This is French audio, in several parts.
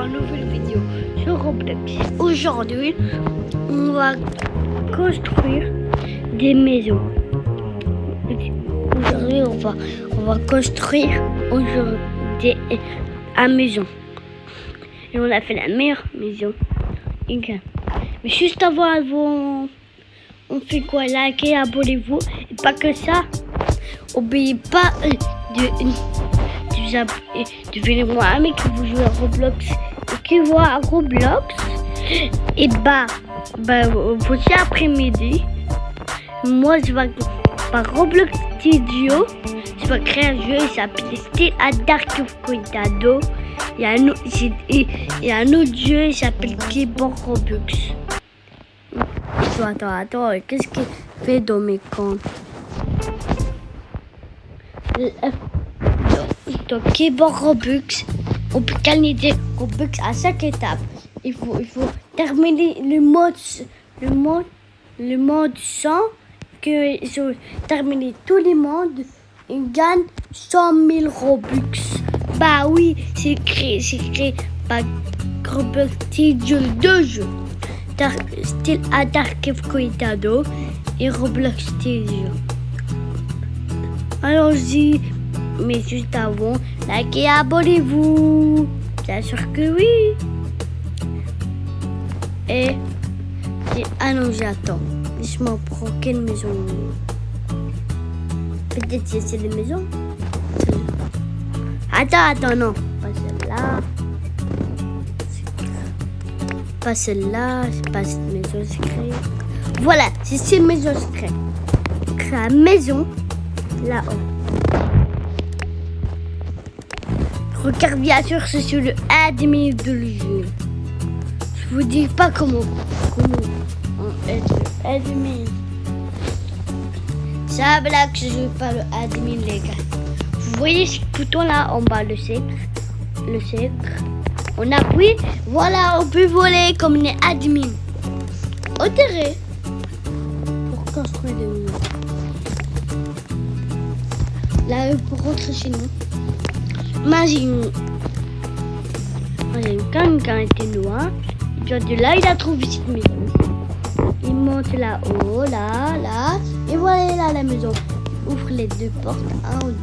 une nouvelle vidéo sur Roblox. Aujourd'hui, on va construire des maisons. Aujourd'hui, on va construire une maison. Et on a fait la meilleure maison. Okay. Mais juste avant, on fait quoi? Likez, abonnez-vous. Et pas que ça, n'oubliez pas de venir moi ami qui vous joue à Roblox et qui voit à Roblox. Et aussi après-midi, moi je vais par Roblox Studio, je vais créer un jeu, il s'appelle Still a Dark of Coitado. Il y a un autre jeu, il s'appelle Keyboard Robux. Attends, qu'est-ce qu'il fait dans mes comptes? Donc, Keyboard Robux, on peut canaliser Robux à chaque étape. Il faut terminer le mode 100, que ils ont terminé tous les modes, ils gagnent 100 000 Robux. Bah oui, c'est créé par Roblox Studio 2 jeux. Still a Dark of Coitado et Roblox Studio. Allons-y, mais juste avant, likez, abonnez-vous. Bien sûr que oui. Et non, j'attends. Laisse-moi prendre quelle maison. Peut-être que c'est les maisons. Attends, non. Pas celle-là. Pas celle-là. C'est pas cette maison secrète. Voilà, c'est cette maison secrète. La maison là-haut. Regarde bien sûr, c'est sur le admin de le jeu. Je vous dis pas comment on est le admin. C'est un blague que je joue pas le admin, les gars. Vous voyez ce bouton là en bas, le cercle. On appuie, voilà, on peut voler comme les admins. Au terrain. Pour construire des maisons. Là, pour rentrer chez nous. Imagine quelqu'un était loin. De là, il a trouvé cette maison. Il monte là-haut, là. Et voilà là la maison. Il ouvre les deux portes, 1 ou 2.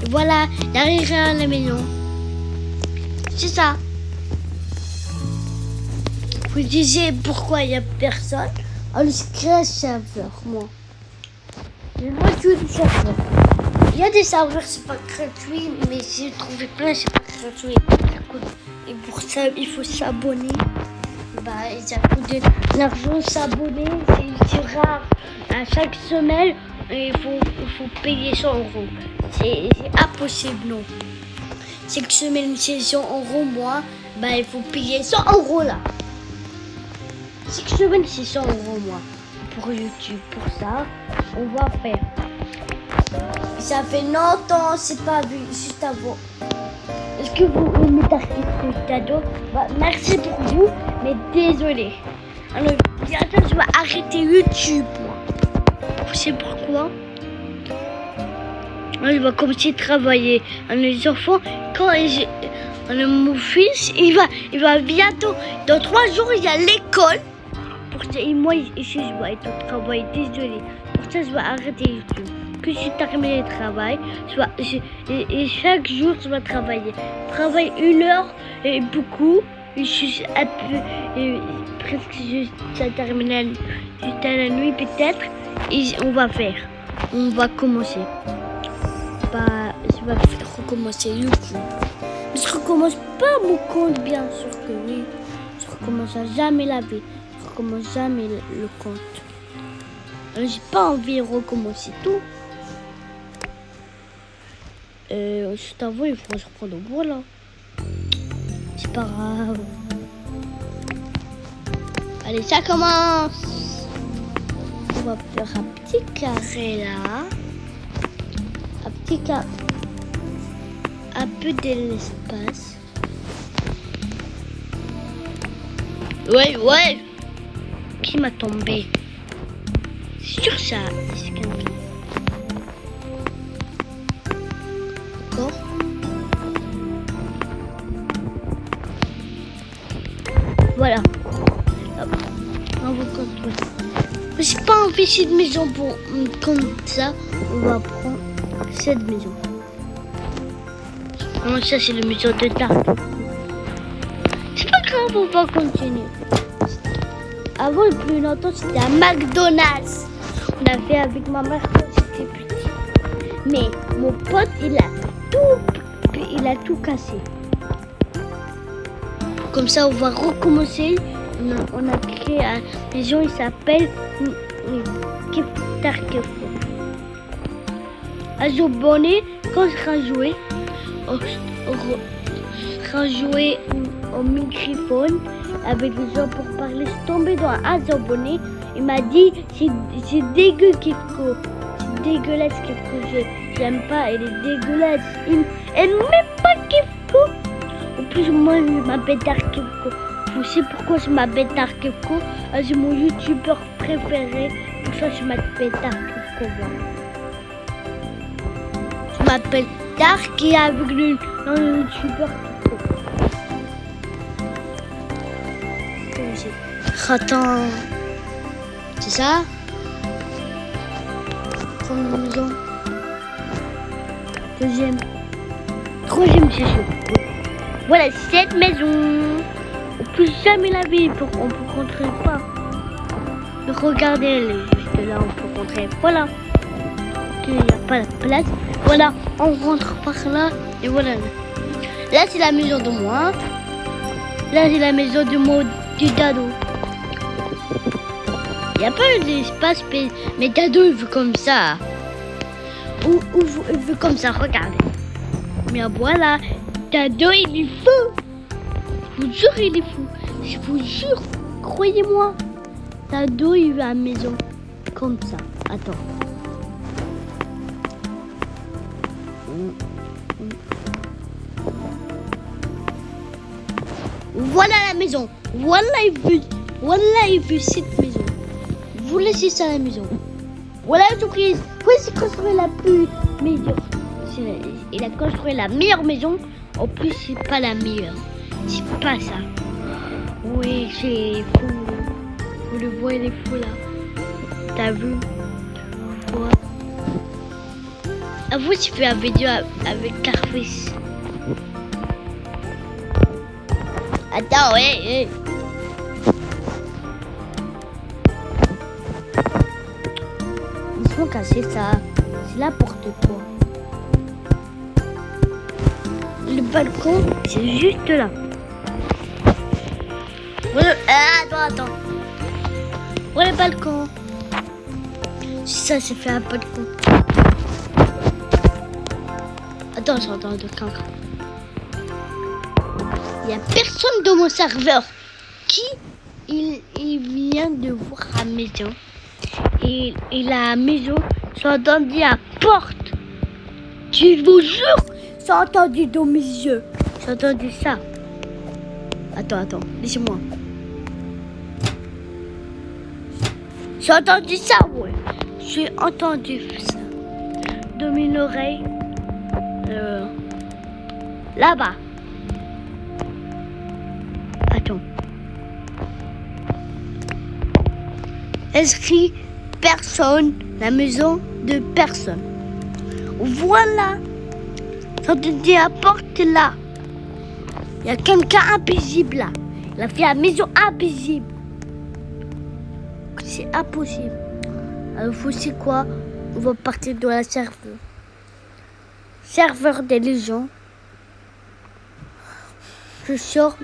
Et voilà, il arrive à la maison. C'est ça. Vous disiez pourquoi il n'y a personne? Alors, je crée un serveur, moi. Je vois tout le serveur. Il y a des serveurs, c'est pas gratuit, mais si je trouve plein, c'est pas gratuit. Et pour ça, il faut s'abonner. Ça coûte de l'argent, s'abonner, c'est rare. À chaque semaine, il faut payer 100 euros. C'est impossible, non. Chaque semaine, c'est 100 euros, moi, il faut payer 100 euros là. Chaque semaine, c'est 100 euros, moi. Pour YouTube, pour ça, on va faire. Ça fait longtemps, c'est pas vu, juste avant. Est-ce que vous aimez Dark Coitado? Merci pour vous, mais désolé. Alors, bientôt, je vais arrêter YouTube, moi. Vous savez pourquoi? Alors, je vais commencer à travailler. Alors, les enfants, mon fils, il va bientôt, dans 3 jours, il y a l'école. Pour ça, et moi, ici, je vais être au travail, désolé. Pour ça, je vais arrêter YouTube. Que j'ai terminé le travail, et chaque jour je vais travailler. Je travaille 1 heure et beaucoup. Je suis un peu, presque juste à terminer, juste à la nuit peut-être. Et on va commencer. Je vais recommencer YouTube. Mais je recommence pas mon compte, bien sûr que oui. Je recommence à jamais la vie. Je recommence jamais le compte. J'ai pas envie de recommencer tout. Juste avant, il faut se prendre au bois là. C'est pas grave. Allez, ça commence. On va faire un petit carré là. Un peu de l'espace. Ouais. Qui m'a tombé? C'est sûr ça. C'est quelqu'un. Voilà. Hop. On va construire. J'ai pas envie cette maison pour comme ça. On va prendre cette maison. Non, ça c'est la maison de Dark. C'est pas grave, on va continuer. Avant, le plus longtemps, c'était un McDonald's. On a fait avec ma mère quand j'étais petit. Mais mon pote, il a tout cassé. Comme ça, on va recommencer. On a créé une maison, il s'appelle Darkefo. À Jobonné, quand je serai joué, au microphone avec les gens pour parler. Je suis tombée dans un abonné. Il m'a dit c'est dégueu Kifko. C'est dégueulasse Kifko. J'aime pas, elle est dégueulasse. Elle m'aime pas Kifko. En plus, moi je m'appelle Dark Kifko. Vous savez pourquoi je m'appelle Dark Kifko? C'est mon youtubeur préféré. Pour ça, je m'appelle Dark Kifko. Je m'appelle Dark et avec le youtubeur Kifko. Attends, c'est ça? Première maison. Deuxième. Troisième, c'est sûr. Voilà, cette maison. On peut jamais la vivre, on peut rentrer pas. Regardez, elle est juste là, on peut rentrer. Voilà. Il n'y a pas de place. Voilà, on rentre par là. Et voilà. Là, c'est la maison de moi. Là, c'est la maison de du Dado. Il n'y a pas d'espace, mais Dado, il veut comme ça. Ou il veut comme ça, regardez. Mais voilà, Dado, il est fou. Je vous jure, il est fou. Je vous jure, croyez-moi. Dado, il veut la maison comme ça. Attends. Voilà la maison. Voilà, il veut cette maison. Vous laissez ça à la maison. Voilà la surprise. C'est construit la plus meilleure. Il a construit la meilleure maison. En plus, c'est pas la meilleure. C'est pas ça. Oui, c'est fou. Vous le voyez, il est fou là. T'as vu? Ouais. Vous, tu fais une vidéo avec Carface. Attends, ouais. Ils sont cassés, ça. C'est n'importe quoi. Le balcon, c'est juste là. Attends. Voilà le balcon. Ça, c'est fait un balcon. Attends, j'entends de quelqu'un. Il n'y a personne dans mon serveur. Il vient de voir la maison. Et la maison, j'ai entendu la porte. Je vous jure, j'ai entendu dans mes yeux. J'ai entendu ça. Attends, laissez-moi. J'ai entendu ça, ouais. J'ai entendu ça. Dans mes oreilles. Là-bas. Attends. Inscrit personne, la maison de personne. Voilà. J'entendais la porte là. Il y a quelqu'un invisible là. Il a fait la maison invisible. C'est impossible. Alors, vous savez quoi? On va partir de la serveur. Serveur des légions. Je sors.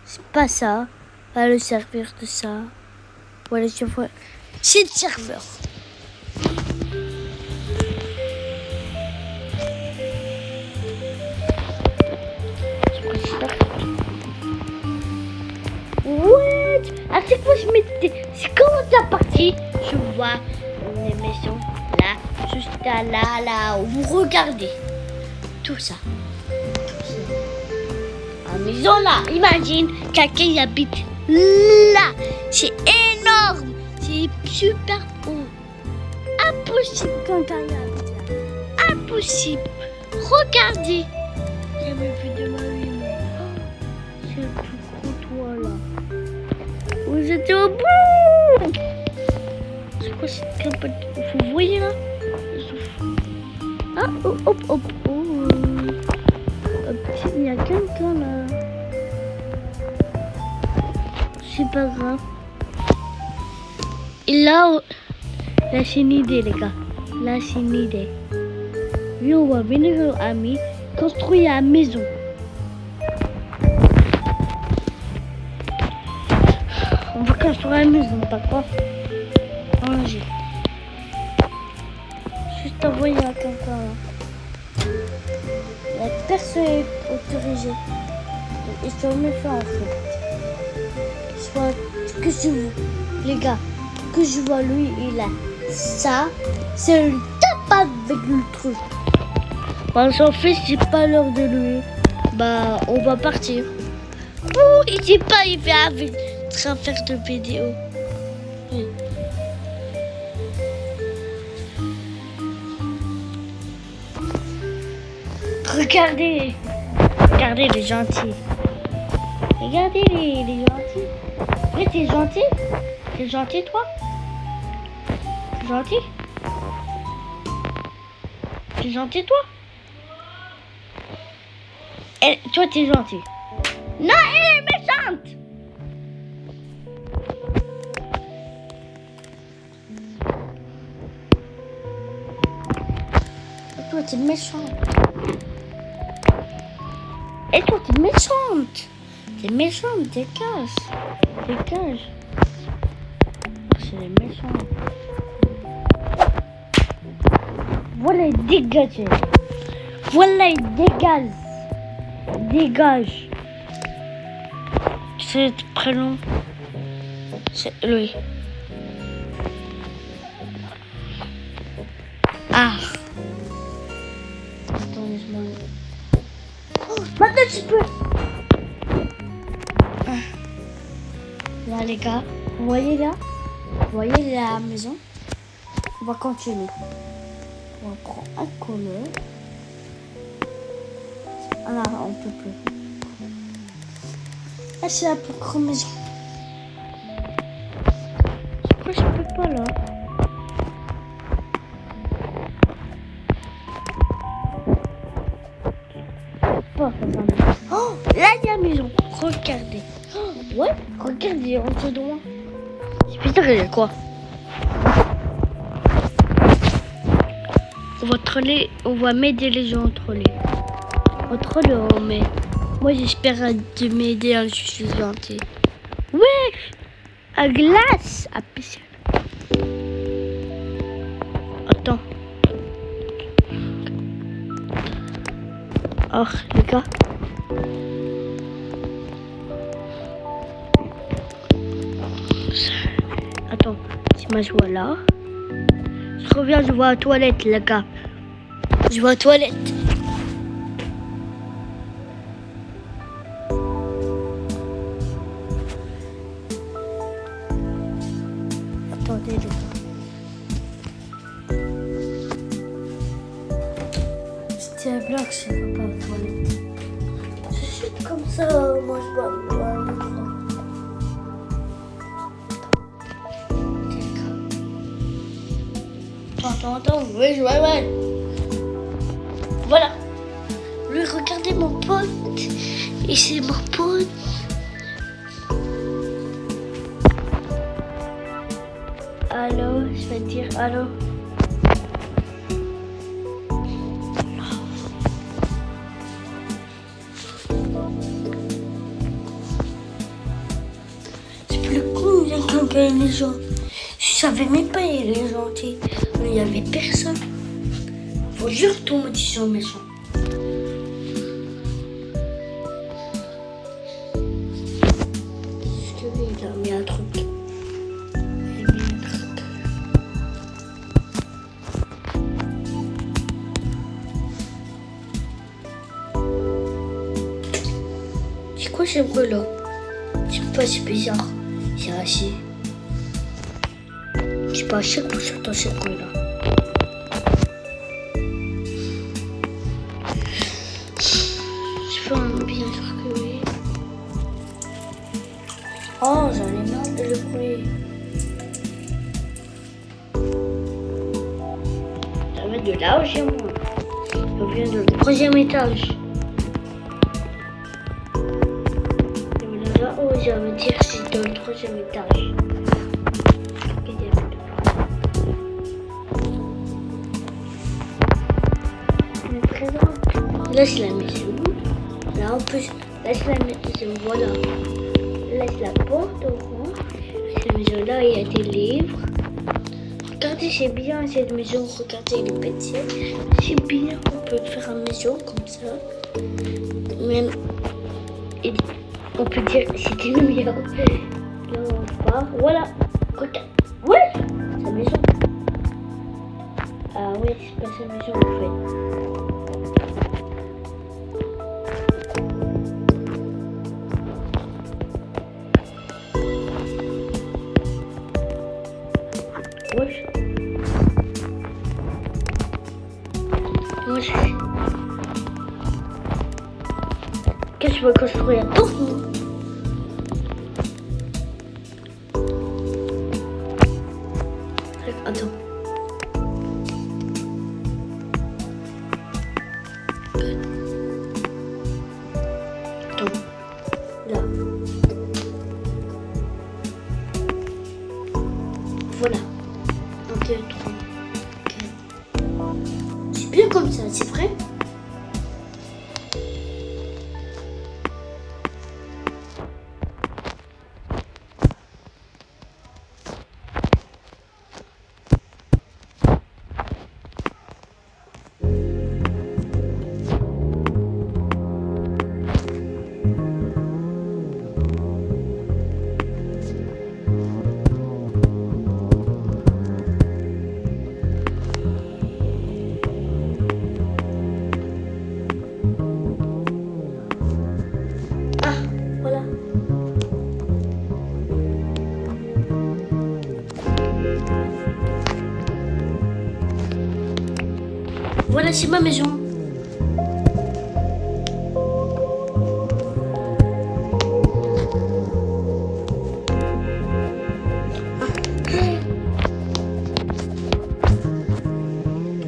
C'est pas ça. Pas le serveur de ça. Voilà, je vois. C'est le serveur. Ouais. À chaque fois, je mettais. C'est comment ça parti? Je vois les maisons là, juste là où vous regardez. Tout ça. La maison là, imagine quelqu'un y habite là. C'est énorme. C'est super haut. Impossible quand quelqu'un y habite là. Impossible. Regardez. J'ai jamais vu de ma vie. C'est le plus gros toit. Vous êtes au bout. C'est quoi cette capote? Vous voyez là? Ah, hop, hop, hop. Oh. Hop, il y a quelqu'un là. C'est pas grave. Et là, c'est une idée, les gars. Là, c'est une idée. Oui, on va venir à Ami construire la maison. On va construire la maison, d'accord? Allons-y. Juste envoyer à quelqu'un là. La personne est autorisée. Ils sont méchants en fait. Soit que je vois, les gars, que je vois lui, il a ça. C'est une tape avec le truc. Bah, son fils, j'ai pas l'heure de lui. Bah, on va partir. Oh, il sait pas, il fait avec train faire de vidéo. Oui. Regardez, regardez les gentils. Regardez les gentils. Oui, t'es gentil? T'es gentil, toi? T'es gentil? T'es gentil, toi? Toi, t'es gentil. Non, elle est méchante! Toi, t'es méchante. Et toi, t'es méchante. T'es méchante, dégage. Dégage. C'est les méchants. Voilà, dégage. Voilà, dégage. Dégage. C'est le prénom. C'est lui. Ah. Attends, laisse-moi. Oh, maintenant tu peux. Là, les gars, vous voyez là? Vous voyez la maison? On va continuer. On va prendre un collier. Ah là, on peut plus. Ah, c'est la plus grande maison. Pourquoi je peux pas là? Pas oh, là il y a la maison. Regardez. Oh, ouais, regardez, on se doit. C'est bizarre, il y a quoi? On va troller, on va m'aider les gens à troller. On va troller, mais moi j'espère de m'aider, hein, je suis gentil. Ouais, à glace, à piscine. Attends. Oh, les gars. Attends, c'est ma joie là. Je reviens, je vois la toilette, les gars. Je vois la toilette. Attendez, les gars. C'était un bloc, je ne vois pas la toilette. Je suis comme ça, moi je vois le micro. Attends, ouais. Voilà. Lui, regardez mon pote. Et c'est mon pote. Allô, je vais dire allô. C'est plus cool quand il y a les gens. Je savais même pas il est gentil. Mais il n'y avait personne. Faut juste tomber sur le méchant. Est-ce que lui, il a mis un truc? Il a mis un truc. C'est quoi ce bruit là? Je sais pas, c'est bizarre. C'est assis. Je sais pas, je sais que j'entends ce bruit là. Je fais un bien sûr que oui. Oh, j'en ai marre de le là où j'ai moi. Je viens de le troisième étage. Et là où je veux dire c'est dans le troisième étage. Là c'est la maison. Là on peut. Là c'est la maison. Voilà. Là c'est la porte orange. Cette maison là il y a des livres. Regardez c'est bien cette maison. Regardez les petits. C'est bien. On peut faire une maison comme ça. Même. On peut dire que c'est une maison. Là on part. Voilà. Regarde. Ouais. Sa maison. Ah ouais c'est pas sa maison en fait. Qu'est-ce que je veux construire? Attends. Attends. Là. Voilà. 1, 2, 3, 4. C'est bien comme ça, c'est vrai? Voilà, c'est ma maison.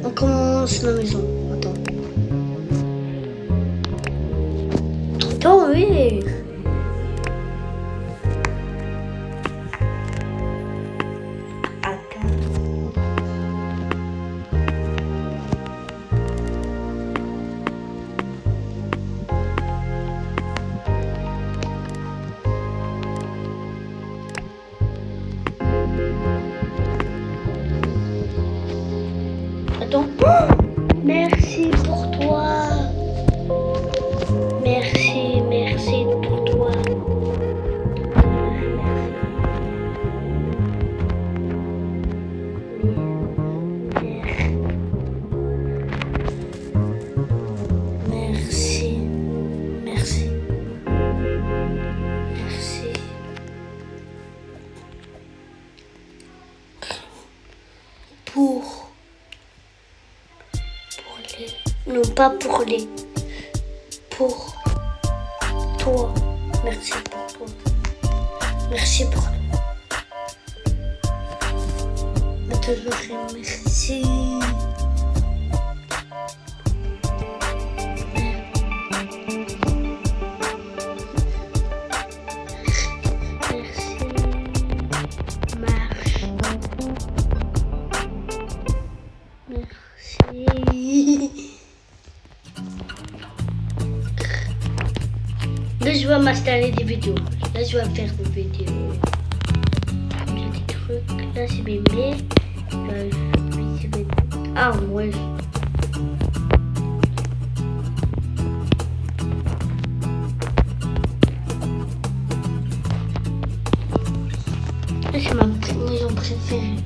On commence la maison. Attends. Attends, oui. Attends. Merci pour toi. Merci pour toi. Merci. Non, pas pour les. Pour toi. Merci pour toi. Merci pour toi. Maintenant, merci. Là, je vais m'installer des vidéos. Là, je vais faire des vidéos. J'ai des trucs. Là, c'est bébé. Ah, ouais. Là, c'est ma maison préférée.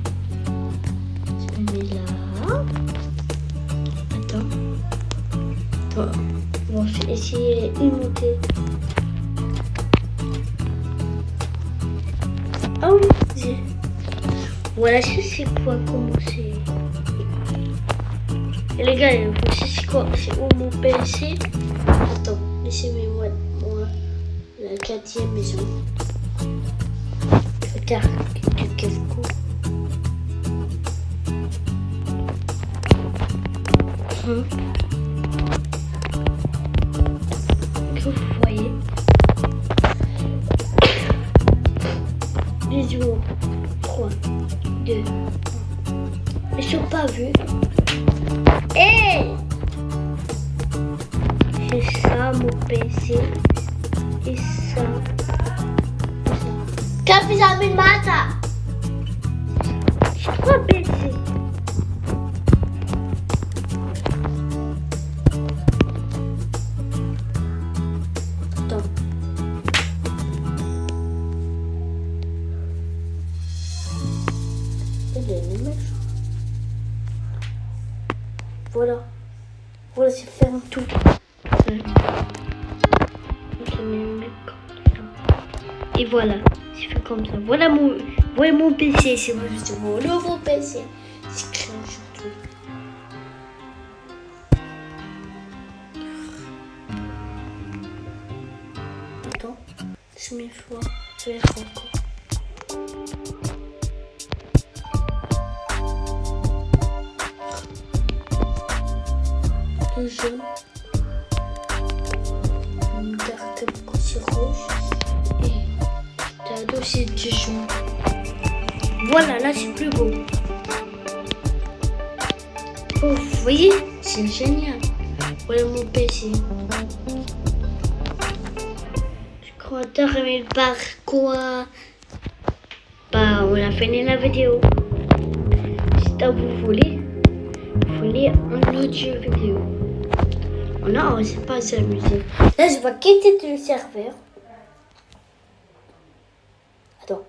Je me mets là. Attends. Bon, je vais essayer une montée. Ah oui, voilà, c'est quoi commencer. Et les gars, c'est quoi? C'est où mon PC? Attends, laissez-moi la 4e maison. Regarde, du Kefko. Que vous voyez. Bisous. 3, 2, 1. Ils sont pas vus. Hey! C'est ça mon PC. Et ça. Capitale Mata. C'est quoi PC? Attends. Voilà. Voilà, c'est faire un tout. Et voilà, c'est fait comme ça. Voilà mon PC, c'est mon nouveau PC. C'est créé aujourd'hui. Attends, je mets fois, je vais faire encore. Le jaune, une carte c'est rouge et t'as un dossier du jaune. Voilà, là c'est plus beau. Oh, vous voyez, c'est génial. Voilà mon PC. Je crois que t'as aimé par quoi? Bah, on a fini la vidéo. Si vous voulez un autre jeu vidéo. Non, c'est pas s'amuser. Là, je vais quitter le serveur. Attends.